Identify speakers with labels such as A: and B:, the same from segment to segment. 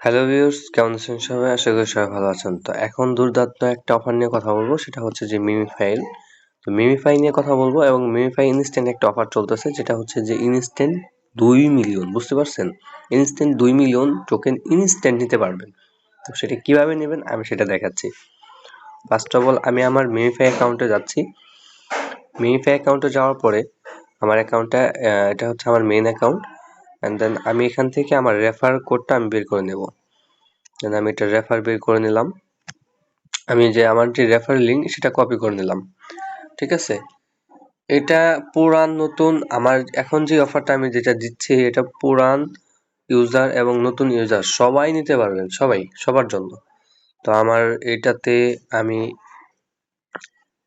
A: Hello viewers, কেমন আছেন সবাই? আশা করি সবাই ভালো আছেন। তো এখন দুর্দান্ত একটা অফার নিয়ে কথা বলবো, সেটা হচ্ছে যে মিমিফাইল। তো মিমিফাই নিয়ে কথা বলবো এবং মিমিফাই ইনস্ট্যান্ট একটা অফার চলতেছে, যেটা হচ্ছে যে ইনস্ট্যান্ট 2 মিলিয়ন, বুঝতে পারছেন? ইনস্ট্যান্ট 2 মিলিয়ন টোকেন ইনস্ট্যান্ট নিতে পারবেন। তো সেটা কিভাবে নেবেন আমি সেটা দেখাচ্ছি। ফার্স্ট অফ অল আমি আমার মিমিফাই অ্যাকাউন্টে যাচ্ছি। মিমিফাই অ্যাকাউন্টে যাওয়ার পরে আমার অ্যাকাউন্টটা এটা হচ্ছে আমার মেইন অ্যাকাউন্ট, অ্যান্ড দেন আমি এখান থেকে আমার রেফার কোডটা আমি বের করে নেব। দেন আমি এটা রেফার বের করে নিলাম। আমি যে আমার যে রেফার লিঙ্ক সেটা কপি করে নিলাম, ঠিক আছে? এটা পুরান নতুন আমার এখন যে অফারটা আমি যেটা দিচ্ছি, এটা পুরান ইউজার এবং নতুন ইউজার সবাই নিতে পারবেন, সবাই, সবার জন্য। তো আমার এটাতে আমি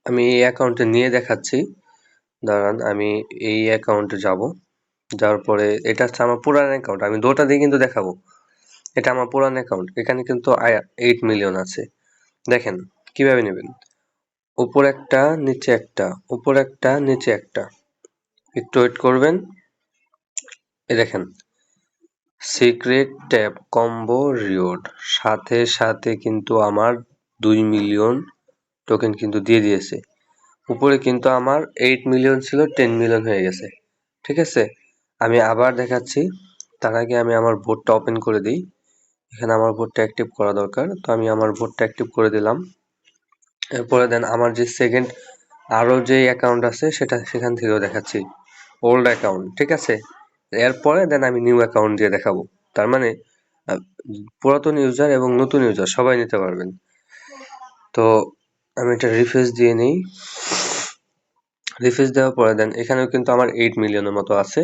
A: আমি এই অ্যাকাউন্টে নিয়ে দেখাচ্ছি। দাঁড়ান, আমি এই অ্যাকাউন্টে যাব। যাওয়ার পরে এটা হচ্ছে আমার পুরান অ্যাকাউন্ট, আমি দুটো দিয়ে কিন্তু দেখাবো। এটা আমার পুরান অ্যাকাউন্ট, এখানে কিন্তু 8 মিলিয়ন আছে। দেখেন কিভাবে নেবেন। উপর একটা, নিচে একটা, উপর একটা, নিচে একটা। একটু ওয়েট করবেন। এই দেখেন, সিক্রেট ট্যাব কম্বো রিওয়ার্ড, সাথে সাথে কিন্তু আমার 2 মিলিয়ন টোকেন কিন্তু দিয়ে দিয়েছে। উপরে কিন্তু আমার 8 মিলিয়ন ছিল, 10 মিলিয়ন হয়ে গেছে, ঠিক আছে? আমি আবার দেখাচ্ছি। তার আগে আমি আমার বোটটা ওপেন করে দিই। এখানে আমার বোটটা অ্যাক্টিভ করা দরকার, তো আমি আমার বোটটা অ্যাক্টিভ করে দিলাম। এরপরে দেন আমার যে সেকেন্ড আরো যে অ্যাকাউন্ট আছে সেটা সেখান থেকেও দেখাচ্ছি, ওল্ড অ্যাকাউন্ট, ঠিক আছে? এরপরে দেন আমি নিউ অ্যাকাউন্ট দিয়ে দেখাবো। তার মানে আহ, পুরাতন ইউজার এবং নতুন ইউজার সবাই নিতে পারবেন। তো আমি এটা রিফ্রেশ দিয়ে নেই। রিফ্রেশ দেওয়ার পরে দেন এখানেও কিন্তু আমার 8 মিলিয়নের মতো আছে।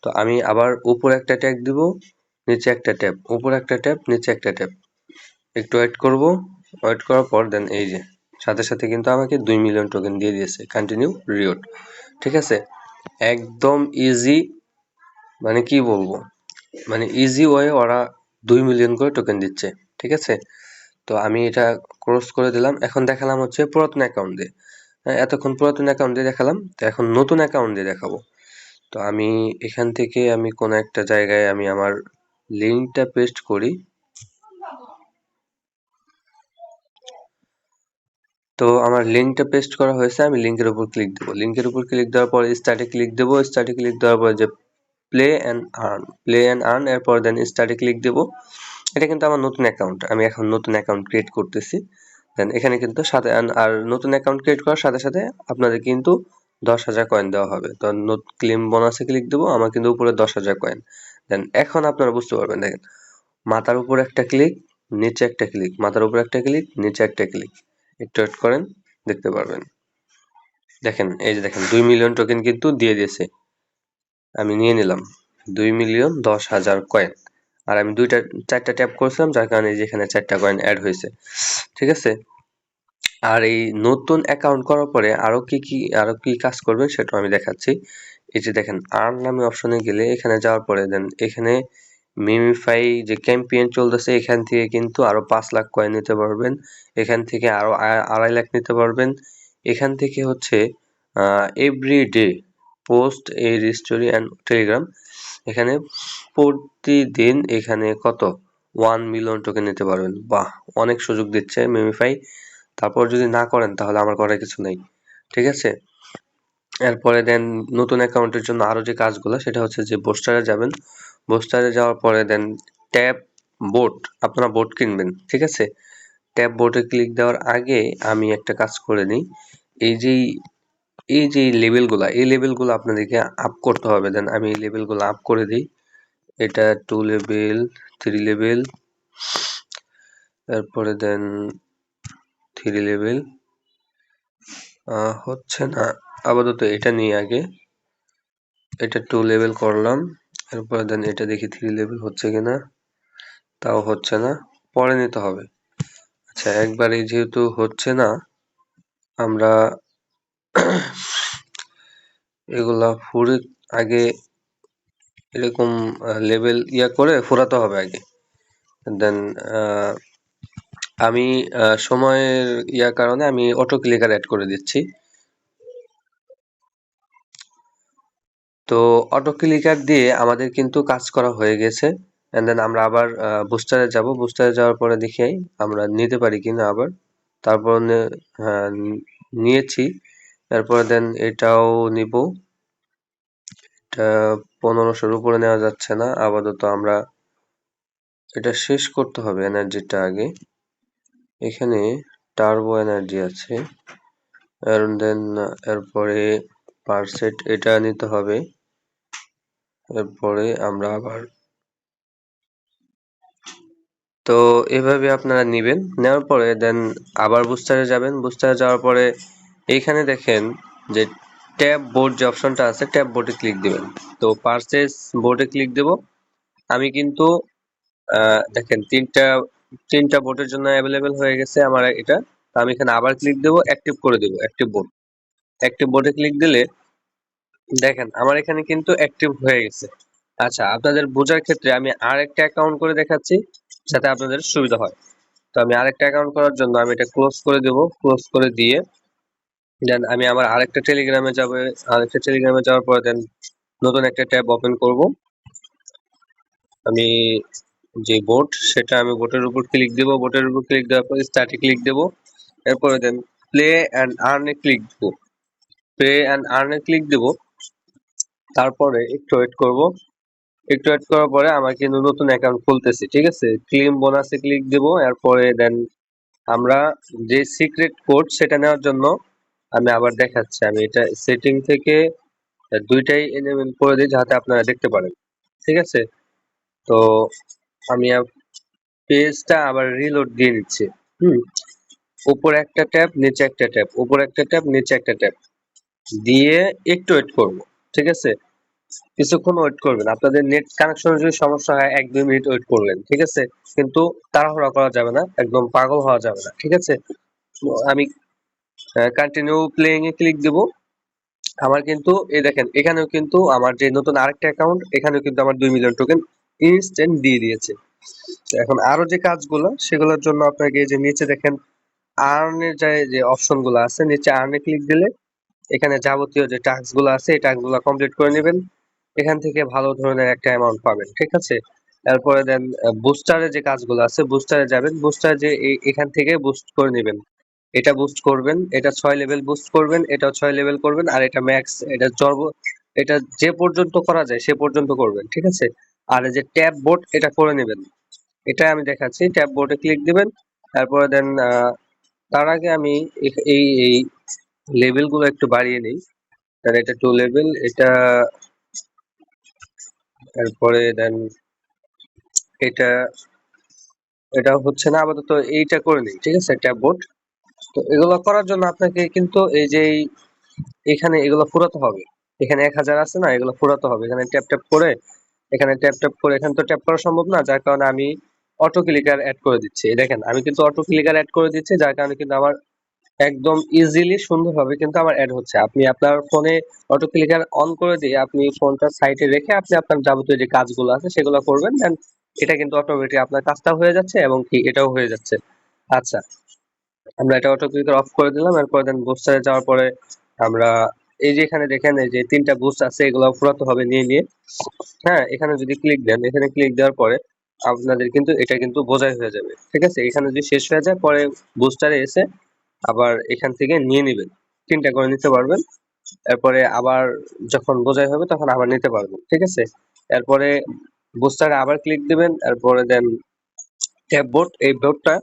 A: তো আমি আবার উপরে একটা ট্যাগ দিব, নিচে একটা ট্যাব, উপরে একটা ট্যাব, নিচে একটা ট্যাব। একটু ওয়েট করব। ওয়েট করার পর দেন এই যে সাথে সাথে কিন্তু আমাকে 2 মিলিয়ন টোকেন দিয়ে দিয়েছে, কন্টিনিউ রিওয়ার্ড, ঠিক আছে? একদম ইজি, মানে কি বলবো, মানে ইজি ওয়ে ওরা 2 মিলিয়ন করে টোকেন দিচ্ছে, ঠিক আছে? তো আমি এটা ক্রস করে দিলাম। এখন দেখালাম হচ্ছে পুরাতন অ্যাকাউন্ট দিয়ে। এতক্ষণ পুরাতন অ্যাকাউন্ট দিয়ে দেখালাম, তো এখন নতুন অ্যাকাউন্ট দিয়ে দেখাবো। তো আমি এখান থেকে আমি কোন একটা জায়গায় আমি আমার লিঙ্কটা পেস্ট করি। তো আমার লিঙ্কটা পেস্ট করা হয়েছে, আমি লিঙ্কের উপর ক্লিক দেবো। লিঙ্কের উপর ক্লিক দেওয়ার পরে স্টার্টে ক্লিক দেবো। স্টার্টে ক্লিক দেওয়ার পরে যে play and earn, play and earn, এরপর দেন স্টার্টে ক্লিক দেবো। এটা কিন্তু আমার নতুন অ্যাকাউন্ট, আমি এখন নতুন অ্যাকাউন্ট ক্রিয়েট করতেছি। দেন এখানে কিন্তু সাথে আর নতুন অ্যাকাউন্ট ক্রিয়েট করার সাথে সাথে আপনাদের কিন্তু 10,000 কয়েন দেওয়া হবে। তো ক্লেম বোনাসে ক্লিক দেবো, আমার কিন্তু উপরে 10,000 কয়েন। দেন এখন আপনারা বুঝতে পারবেন, দেখেন মাথার উপর একটা ক্লিক, নিচে একটা ক্লিক, মাথার উপর একটা ক্লিক, নিচে একটা ক্লিক। একটু ওয়েট করেন, দেখতে পারবেন। দেখেন এই যে দেখেন 2 মিলিয়ন টোকেন কিন্তু দিয়ে দিয়েছে। আমি নিয়ে নিলাম 2,10,000 কয়েন। আর আমি চারটা ট্যাপ করছিলাম, যার কারণে যেখানে 4টা কয়েন অ্যাড হয়েছে, ঠিক আছে? আর এই নতুন অ্যাকাউন্ট করার পরে আরো কি কাজ করবেন সেটা আমি দেখাচ্ছি। এই যে দেখেন আর্ন নামে অপশনে গেলে এখানে যাওয়ার পরে দেন এখানে মিমিফাই যে ক্যাম্পেইন চলতেছে, এখান থেকে কিন্তু আরো 5 লাখ কয়েন নিতে পারবেন। এখান থেকে আরো 2.5 লাখ নিতে পারবেন। এখান থেকে হচ্ছে এভরিডে পোস্ট এই স্টোরি অ্যান্ড টেলিগ্রাম, এখানে প্রতিদিন এখানে কত 1 মিলিয়ন টোকেন নিতে পারবেন। বাহ, অনেক সুযোগ দিচ্ছে মিমিফাই। তারপর যদি না করেন তাহলে আমার করার কিছু নেই, ঠিক আছে? এরপরে দেন নতুন অ্যাকাউন্টের জন্য আরো যে কাজগুলো সেটা হচ্ছে যে বুস্টারে যাবেন। বুস্টারে যাওয়ার পরে দেন ট্যাব বোট, আপনারা বোট কিনবেন, ঠিক আছে? ট্যাব বোটে ক্লিক দেওয়ার আগে আমি একটা কাজ করে নিই। এই যে এই যে লেভেলগুলা, এই লেভেলগুলো আপনাদেরকে আপ করতে হবে। দেন আমি এই লেভেলগুলো আপ করে দিই। এটা 2 লেভেল, 3 লেভেল, তারপরে দেন 3 লেভেল। হচ্ছে না, আপাতত এটা নিয়ে আগে এটা 2 লেভেল করলাম। এরপরে দেন এটা দেখি 3 লেভেল হচ্ছে কিনা, তাও হচ্ছে না, পরে নিতে হবে। আচ্ছা, একবারে যেহেতু হচ্ছে না, আমরা এগুলা ফুরে আগে এরকম লেভেল করে ফুরাতে হবে আগে। দেন আমি সময়ের কারণে আমি অটো ক্লিকার অ্যাড করে দিচ্ছি। তো অটো ক্লিকার দিয়ে আমাদের কিন্তু কাজ করা হয়ে গেছে। এন্ড দেন আমরা আবার বুস্টারে যাব, বুস্টারে যাওয়ার পরে দেখি আমরা নিতে পারি কিনা আবার। তারপর হ্যাঁ, নিয়েছি। এরপরে দেন এটাও নিব। এটা 1500-র উপরে নেওয়া যাচ্ছে না আপাতত। আমরা এটা শেষ করতে হবে এনার্জিটা আগে। এখানে টার্বো এনার্জি আছে, and then এরপরে পার সেট এটা নিতে হবে। এরপরে আমরা আবার তো এভাবে আপনারা নিবেন। নেওয়ার পরে দেন আবার বুস্টারে যাবেন। বুস্টারে যাওয়ার পরে এইখানে দেখেন যে ট্যাব বোর্ড যে অপশনটা আছে, ট্যাব বোর্ডে ক্লিক দিবেন। তো পারচেজ বোর্ডে ক্লিক দেব। আমি কিন্তু দেখেন তিনটা বোর্ডের জন্য অ্যাভেলেবেল হয়ে গেছে আমার এটা। আমি এখানে আবার ক্লিক দেব, অ্যাক্টিভ করে দেব অ্যাক্টিভ বোর্ড। অ্যাক্টিভ বোর্ডে ক্লিক দিলে দেখেন আমার এখানে কিন্তু অ্যাক্টিভ হয়ে গেছে। আচ্ছা, আপনাদের বোঝার ক্ষেত্রে আমি আরেকটা অ্যাকাউন্ট করে দেখাচ্ছি যাতে আপনাদের সুবিধা হয়। তো আমি আরেকটা অ্যাকাউন্ট করার জন্য আমি এটা ক্লোজ করে দেব। ক্লোজ করে দিয়ে দেন আমি আমার আরেকটা টেলিগ্রামে যাব। আরেকটা টেলিগ্রামে যাওয়ার পর দেন নতুন একটা ট্যাব ওপেন করব। আমি যে বোর্ড সেটা আমি বোর্ডের উপর ক্লিক দেব। বোর্ডের উপর ক্লিক দেওয়ার পর স্টার্টে ক্লিক দেব। এরপরে দেন প্লে অ্যান্ড আর্নে ক্লিক দেব। প্লে অ্যান্ড আর্নে ক্লিক দেব। তারপরে একটু ওয়েট করব। একটু ওয়েট করার পরে আমার কিন্তু নতুন অ্যাকাউন্ট খুলতেছে, ঠিক আছে। ক্লেম বোনাসে ক্লিক দেব। এরপরে দেন আমরা যে সিক্রেট কোড সেটা নেওয়ার জন্য আমি আবার দেখাচ্ছি। আমি এটা সেটিং থেকে দুইটাই এনেবল করে দিই যাতে আপনারা দেখতে পারেন, ঠিক আছে। তো আমি পেজটা আবার রিলোড দিয়ে নিচ্ছি। উপরে একটা ট্যাব, নিচে একটা ট্যাব, উপরে একটা ট্যাব, নিচে একটা ট্যাব দিয়ে একটু ওয়েট করব, ঠিক আছে। কিছুক্ষণ ওয়েট করবেন। আপনাদের নেট কানেকশনের যদি সমস্যা হয় 1-2 মিনিট ওয়েট করলেন, ঠিক আছে। কিন্তু তাড়াহুড়া করা যাবে না, একদম পাগল হওয়া যাবে না, ঠিক আছে। আমি কন্টিনিউ প্লেইং এ ক্লিক দেব। আমার কিন্তু এই দেখেন এখানেও কিন্তু আমার যে নতুন আরেকটা অ্যাকাউন্ট, এখানেও কিন্তু আমার 2 মিলিয়ন টোকেন ইনস্ট্যান্ট দিয়ে দিয়েছে। এখন আরো যে কাজগুলো সেগুলোর জন্য আপনাকে এই যে নিচে দেখেন আর্নের যে অপশন গুলো আছে, নিচে আর্নে ক্লিক দিলে এখানে যাবতীয় যে টাস্ক গুলো আছে এই টাস্ক গুলো কমপ্লিট করে নেবেন। এখান থেকে ভালো ধরনের একটা অ্যামাউন্ট পাবেন, ঠিক আছে। তারপরে দেন বুস্টারে যে কাজগুলো আছে, বুস্টারে যাবেন। বুস্টার যে এখান থেকে বুস্ট করে নেবেন। এটা বুস্ট করবেন, এটা 6 লেভেল বুস্ট করবেন, এটাও 6 লেভেল করবেন, আর এটা ম্যাক্স, এটা এটা যে পর্যন্ত করা যায় সে পর্যন্ত করবেন, ঠিক আছে। আর এই যে ট্যাব বোর্ড এটা করে নেবেন, এটা আমি দেখাচ্ছি। ট্যাব বোর্ডে ক্লিক দিবেন। তারপরে দেন তার আগে আমি এই লেভেল গুলো একটু বাড়িয়ে নিই। তাহলে এটা 2 লেভেল, এটা তারপরে দেন এটা এটা হচ্ছে না আপাতত, এইটা করে নিই, ঠিক আছে, ট্যাব বোর্ড। তো এগুলো করার জন্য আপনাকে কিন্তু এই যে এখানে এগুলো ফুরাতে হবে। এখানে 1000 আছে না, এগুলো ফুরাতে হবে। এখানে ট্যাপ ট্যাপ করে, এখানে ট্যাপ ট্যাপ করে, এখানে তো ট্যাপ করা সম্ভব না, যার কারণে আমি অটো ক্লিকার অ্যাড করে দিচ্ছি। দেখেন আমি কিন্তু অটো ক্লিকার অ্যাড করে দিচ্ছি, যার কারণে কিন্তু আমার একদম ইজিলি সুন্দরভাবে কিন্তু আমার অ্যাড হচ্ছে। আপনি আপনার ফোনে অটো ক্লিকার অন করে দিয়ে আপনি ফোনটা সাইডে রেখে আপনি আপনার যাবতীয় যে কাজগুলো আছে সেগুলো করবেন, দেন এটা কিন্তু অটোমেটিক আপনার কাজটা হয়ে যাচ্ছে এবং কি এটাও হয়ে যাচ্ছে। আচ্ছা, আমরা এটা অটো ক্লিকার অফ করে দিলাম। এরপর দেন বুস্টারে যাওয়ার পরে আমরা এই যে এখানে দেখেন এই যে 3টা বুস্ট আছে, এগুলো ফুরাতে হবে নিয়ে নিয়ে। হ্যাঁ, এখানে যদি ক্লিক দেন, এখানে ক্লিক দেওয়ার পরে আপনাদের কিন্তু এটা কিন্তু বোঝাই হয়ে যাবে, ঠিক আছে। এখানে যদি শেষ হয়ে যায় পরে বুস্টারে এসে আবার এখান থেকে নিয়ে নেবেন, 3টা করে নিতে পারবেন। এরপরে আবার যখন বোঝাই হবে তখন আবার নিতে পারবেন, ঠিক আছে। এরপরে বুস্টারে আবার ক্লিক দিবেন। এরপরে দেন ট্যাব বোর্ড, এই বোর্ডটা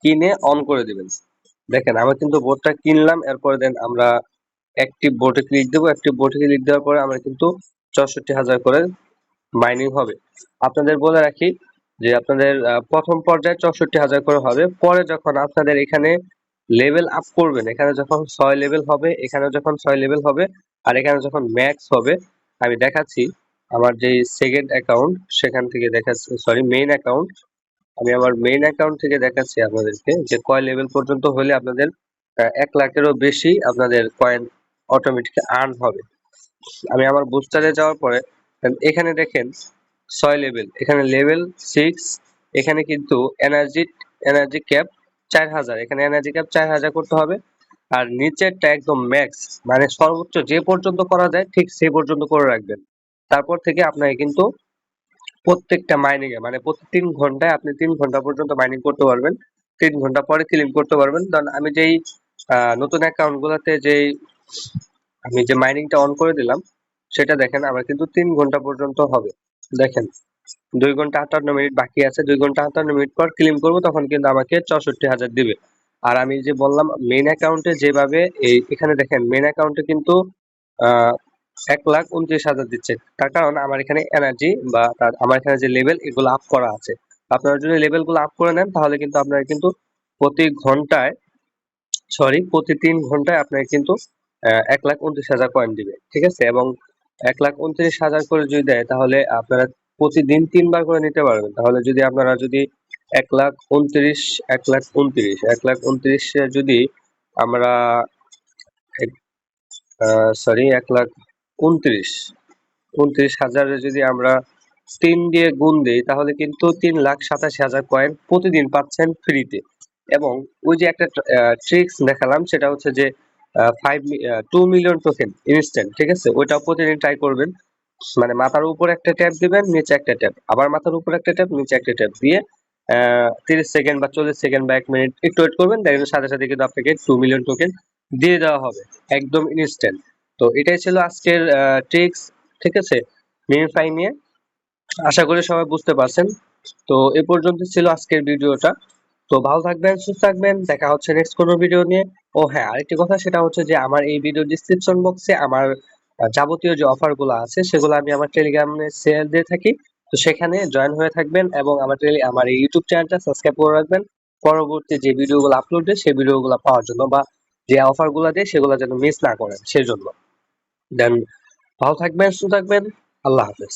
A: কিনে অন করে দিবেন। দেখেন আমরা কিন্তু বোর্ডটা কিনলাম। এরপরে দেন আমরা অ্যাক্টিভ বোর্ডে ক্লিক দেবো। অ্যাক্টিভ বোর্ডে ক্লিক দেওয়ার পরে আমরা কিন্তু 64,000 করে মাইনিং হবে। আপনাদের বলে রাখি যে আপনাদের প্রথম পর্যায়ে 64,000 করে হবে। পরে যখন আপনাদের এখানে লেভেল আপ করবেন, এখানে যখন 6 লেভেল হবে, এখানে যখন 6 লেভেল হবে, আর এখানে যখন ম্যাক্স হবে, আমি দেখাচ্ছি আমার যে সেকেন্ড অ্যাকাউন্ট সেখান থেকে দেখাচ্ছি, সরি মেইন অ্যাকাউন্ট। আমি আমার মেইন অ্যাকাউন্ট থেকে দেখাচ্ছি আপনাদেরকে যে কয় লেভেল পর্যন্ত হলে আপনাদের 1 লাখেরও বেশি আপনাদের কয়েন অটোমেটিক আর্ন হবে। আমি আমার বুস্টারে যাওয়ার পরে এখানে দেখেন 6 লেভেল, এখানে লেভেল 6, এখানে কিন্তু এনার্জি ক্যাপ 4000, এখানে এনার্জি ক্যাপ 4000 করতে হবে। আর নিচেরটা একদম ম্যাক্স, মানে সর্বোচ্চ যে পর্যন্ত করা যায় ঠিক সেই পর্যন্ত করে রাখবেন। তারপর থেকে আপনাকে কিন্তু প্রত্যেকটা মাইনিং এ মানে প্রতি 3 ঘন্টায় আপনি 3 ঘন্টা পর্যন্ত মাইনিং করতে পারবেন। 3 ঘন্টা পরে ক্লেম করতে পারবেন। কারণ আমি যেই নতুন অ্যাকাউন্ট গুলাতে যেই আমি যে মাইনিংটা অন করে দিলাম সেটা দেখেন আমার কিন্তু 3 ঘন্টা পর্যন্ত হবে। দেখেন 2 ঘন্টা 58 মিনিট বাকি আছে। 2 ঘন্টা 58 মিনিট পর ক্লেম করব তখন কিন্তু আমাকে 64,000 দিবে। আর আমি যে বললাম মেইন অ্যাকাউন্টে যেভাবে এখানে দেখেন মেইন অ্যাকাউন্টে কিন্তু আ 1,29,000 দিচ্ছে। তার কারণ আমার এখানে এনার্জি বা আমার এখানে যে লেভেল এগুলো আপ করা আছে। আপনারা যদি লেভেলগুলো আপ করে নেন তাহলে কিন্তু আপনারা কিন্তু প্রতি ঘন্টায় প্রতি 3 ঘন্টায় আপনাকে কিন্তু 1,29,000 কয়েন দিবে। ঠিক আছে? এবং 1,29,000 করে যদি দেয় তাহলে আপনারা প্রতিদিন ৩ বার করে নিতে পারবেন। তাহলে যদি আপনারা যদি 1,29,000 1,29,000 1,29,000 এ যদি আমরা এক সরি 1,29,000 এ যদি আমরা ৩ দিয়ে গুণ দেই তাহলে কিন্তু 3,87,000 কয়েন প্রতিদিন পাচ্ছেন ফ্রিতে। এবং ওই যে একটা ট্রিক্স দেখালাম সেটা হচ্ছে যে 2 মিলিয়ন টোকেন ইনস্ট্যান্ট, ঠিক আছে? ওইটাও প্রতিদিন ট্রাই করবেন। মানে মাথার উপর একটা ট্যাপ দিবেন, নিচে একটা ট্যাপ, আবার মাথার উপর একটা ট্যাপ, নিচে একটা ট্যাপ দিয়ে 30 সেকেন্ড বা 40 সেকেন্ড বা 1 মিনিট একটু ওয়েট করবেন, দেখবেন সাথে সাথে কিন্তু আপনাকে 2 মিলিয়ন টোকেন দিয়ে দেওয়া হবে একদম ইনস্ট্যান্ট। তো এটাই ছিল আজকের ট্রিক্স, ঠিক আছে? মিমিফাই নিয়ে আশা করি সবাই বুঝতে পারছেন। তো এ পর্যন্ত ছিল আজকের ভিডিওটা। তো ভালো থাকবেন, সুস্থ থাকবেন, দেখা হচ্ছে নেক্সট কোনো ভিডিও নিয়ে। ও হ্যাঁ, আরেকটি কথা সেটা হচ্ছে যে আমার এই ভিডিও ডিসক্রিপশন বক্সে আমার যাবতীয় যে অফার গুলো আছে সেগুলো আমি আমার টেলিগ্রামে সেল দিয়ে থাকি। তো সেখানে জয়েন হয়ে থাকবেন এবং আমার এই ইউটিউব চ্যানেলটা সাবস্ক্রাইব করে রাখবেন পরবর্তী যে ভিডিওগুলো আপলোড দেয় সেই ভিডিওগুলো পাওয়ার জন্য, বা যে অফার গুলো দেয় সেগুলো যেন মিস না করেন সেজন্য। দেন ভালো থাকবেন, সুস্থ থাকবেন, আল্লাহ হাফেজ।